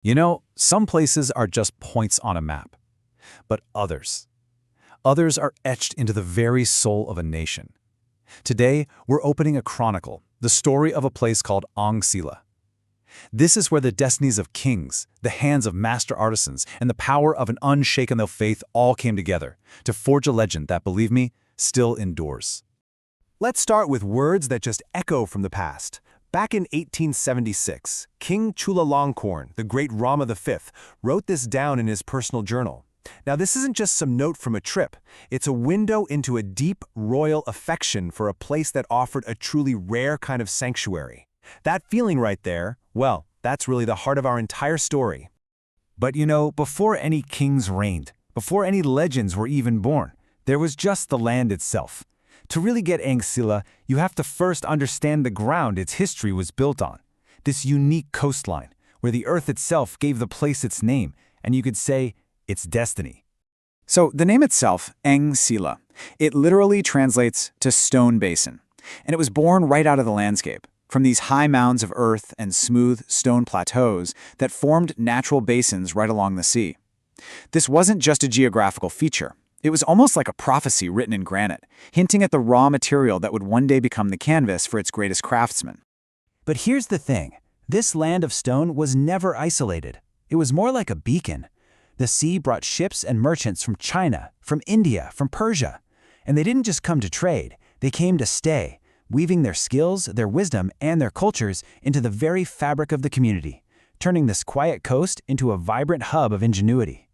You know, some places are just points on a map, but others are etched into the very soul of a nation. Today, we're opening a chronicle, the story of a place called Ang Sila. This is where the destinies of kings, the hands of master artisans, and the power of an unshaken faith all came together to forge a legend that, believe me, still endures. Let's start with words that just echo from the past. Back in 1876, King Chulalongkorn, the great Rama V, wrote this down in his personal journal. Now, this isn't just some note from a trip. It's a window into a deep royal affection for a place that offered a truly rare kind of sanctuary. That feeling right there, well, that's really the heart of our entire story. But you know, before any kings reigned, before any legends were even born, there was just the land itself. To really get Ang Sila, you have to first understand the ground its history was built on. This unique coastline, where the earth itself gave the place its name, and you could say, its destiny. So the name itself, Ang Sila, it literally translates to stone basin. And it was born right out of the landscape, from these high mounds of earth and smooth stone plateaus that formed natural basins right along the sea. This wasn't just a geographical feature. It was almost like a prophecy written in granite, hinting at the raw material that would one day become the canvas for its greatest craftsmen. But here's the thing. This land of stone was never isolated. It was more like a beacon. The sea brought ships and merchants from China, from India, from Persia. And they didn't just come to trade. They came to stay, weaving their skills, their wisdom, and their cultures into the very fabric of the community, turning this quiet coast into a vibrant hub of ingenuity.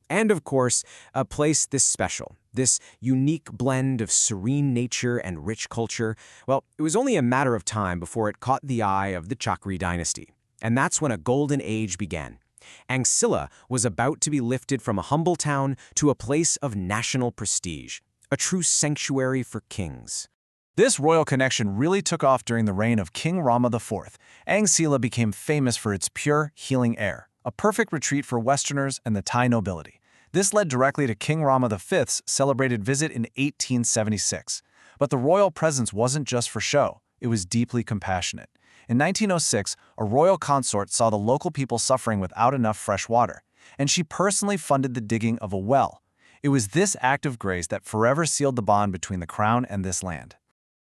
And of course, a place this special, this unique blend of serene nature and rich culture, well, it was only a matter of time before it caught the eye of the Chakri dynasty. And that's when a golden age began. Ang Sila was about to be lifted from a humble town to a place of national prestige, a true sanctuary for kings. This royal connection really took off during the reign of King Rama IV. Ang Sila became famous for its pure, healing air, a perfect retreat for Westerners and the Thai nobility. This led directly to King Rama V's celebrated visit in 1876. But the royal presence wasn't just for show, it was deeply compassionate. In 1906, a royal consort saw the local people suffering without enough fresh water, and she personally funded the digging of a well. It was this act of grace that forever sealed the bond between the crown and this land.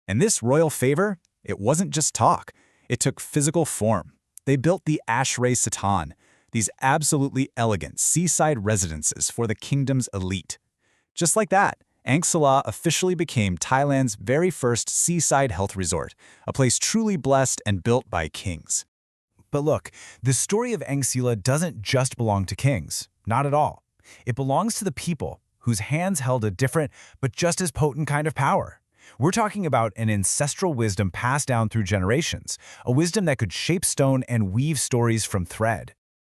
And this royal favor, it wasn't just talk. It took physical form. They built the Ashray Satan, these absolutely elegant seaside residences for the kingdom's elite. Just like that, Ang Sila officially became Thailand's very first seaside health resort, a place truly blessed and built by kings. But look, the story of Ang Sila doesn't just belong to kings, not at all. It belongs to the people, whose hands held a different but just as potent kind of power. We're talking about an ancestral wisdom passed down through generations, a wisdom that could shape stone and weave stories from thread.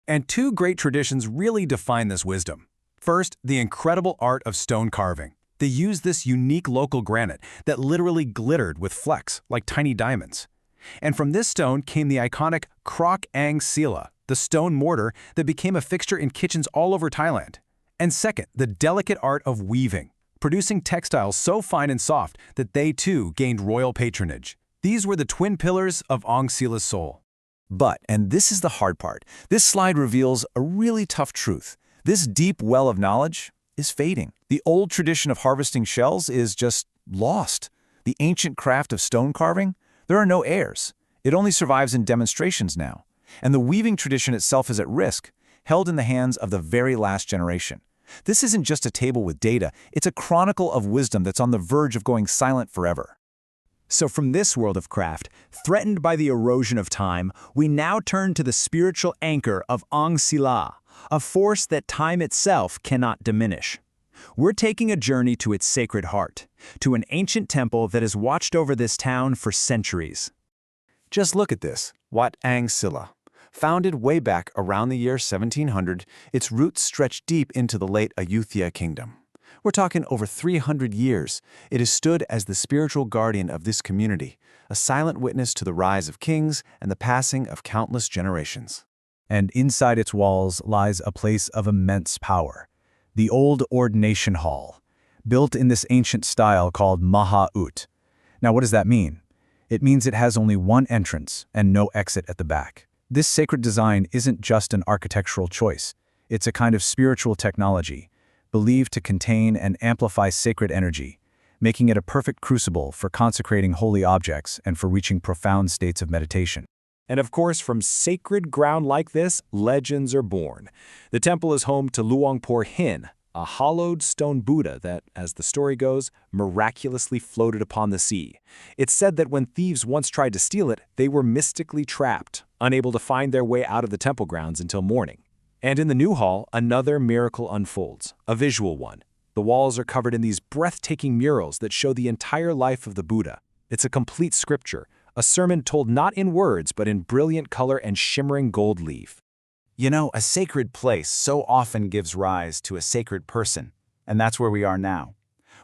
And two great traditions really define this wisdom. First, the incredible art of stone carving. They used this unique local granite that literally glittered with flecks, like tiny diamonds. And from this stone came the iconic Krok Ang Sila, the stone mortar that became a fixture in kitchens all over Thailand. And second, the delicate art of weaving, producing textiles so fine and soft that they too gained royal patronage. These were the twin pillars of Ang Sila's soul. But, and this is the hard part, this slide reveals a really tough truth. This deep well of knowledge is fading. The old tradition of harvesting shells is just lost. The ancient craft of stone carving, there are no heirs. It only survives in demonstrations now. And the weaving tradition itself is at risk, held in the hands of the very last generation. This isn't just a table with data, it's a chronicle of wisdom that's on the verge of going silent forever. So from this world of craft, threatened by the erosion of time, we now turn to the spiritual anchor of Ang Sila, a force that time itself cannot diminish. We're taking a journey to its sacred heart, to an ancient temple that has watched over this town for centuries. Just look at this, Wat Ang Sila. Founded way back around the year 1700, its roots stretch deep into the late Ayutthaya kingdom. We're talking over 300 years. It has stood as the spiritual guardian of this community, a silent witness to the rise of kings and the passing of countless generations. And inside its walls lies a place of immense power, the old ordination hall, built in this ancient style called Maha Ut. Now what does that mean? It means it has only one entrance and no exit at the back. This sacred design isn't just an architectural choice. It's a kind of spiritual technology, believed to contain and amplify sacred energy, making it a perfect crucible for consecrating holy objects and for reaching profound states of meditation. And of course, from sacred ground like this, legends are born. The temple is home to Luang Pu Sri, a hollowed stone Buddha that, as the story goes, miraculously floated upon the sea. It's said that when thieves once tried to steal it, they were mystically trapped, unable to find their way out of the temple grounds until morning. And in the new hall, another miracle unfolds, a visual one. The walls are covered in these breathtaking murals that show the entire life of the Buddha. It's a complete scripture, a sermon told not in words but in brilliant color and shimmering gold leaf. You know, a sacred place so often gives rise to a sacred person, and that's where we are now.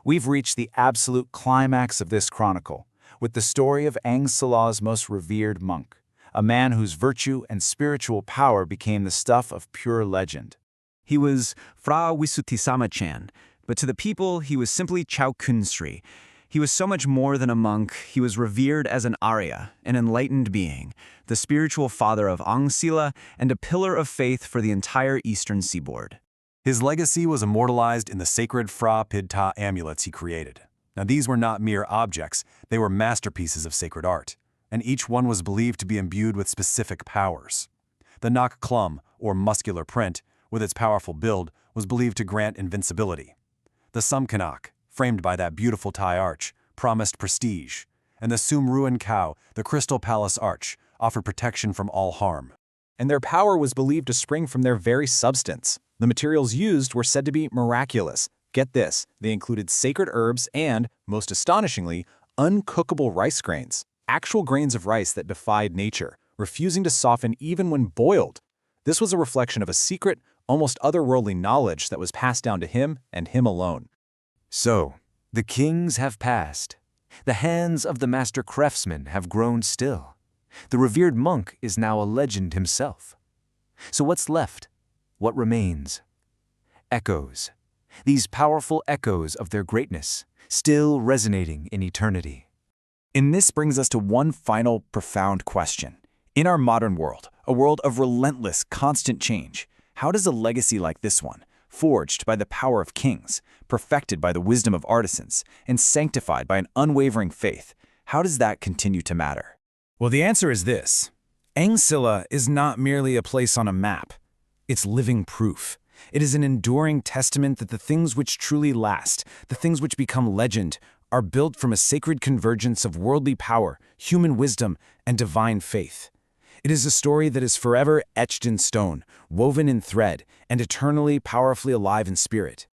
We've reached the absolute climax of this chronicle, with the story of Ang Sila's most revered monk, a man whose virtue and spiritual power became the stuff of pure legend. He was Phra Wisutthisamachar, but to the people he was simply Chao Khun Sri. He was so much more than a monk. He was revered as an Arya, an enlightened being, the spiritual father of Ang Sila, and a pillar of faith for the entire eastern seaboard. His legacy was immortalized in the sacred Phra Pidta amulets he created. Now, these were not mere objects, they were masterpieces of sacred art, and each one was believed to be imbued with specific powers. The Nak Klum, or muscular print, with its powerful build, was believed to grant invincibility. The Sumkanak, framed by that beautiful Thai arch, promised prestige, and the Sumruan Cow, the crystal palace arch, offered protection from all harm. And their power was believed to spring from their very substance. The materials used were said to be miraculous. Get this, they included sacred herbs and, most astonishingly, uncookable rice grains. Actual grains of rice that defied nature, refusing to soften even when boiled. This was a reflection of a secret, almost otherworldly knowledge that was passed down to him and him alone. So, the kings have passed. The hands of the master craftsmen have grown still. The revered monk is now a legend himself. So what's left? What remains? Echoes. These powerful echoes of their greatness, still resonating in eternity. And this brings us to one final profound question. In our modern world, a world of relentless, constant change, how does a legacy like this one, forged by the power of kings, perfected by the wisdom of artisans, and sanctified by an unwavering faith, how does that continue to matter? Well, the answer is this. Ang Sila is not merely a place on a map. It's living proof. It is an enduring testament that the things which truly last, the things which become legend, are built from a sacred convergence of worldly power, human wisdom, and divine faith. It is a story that is forever etched in stone, woven in thread, and eternally powerfully alive in spirit.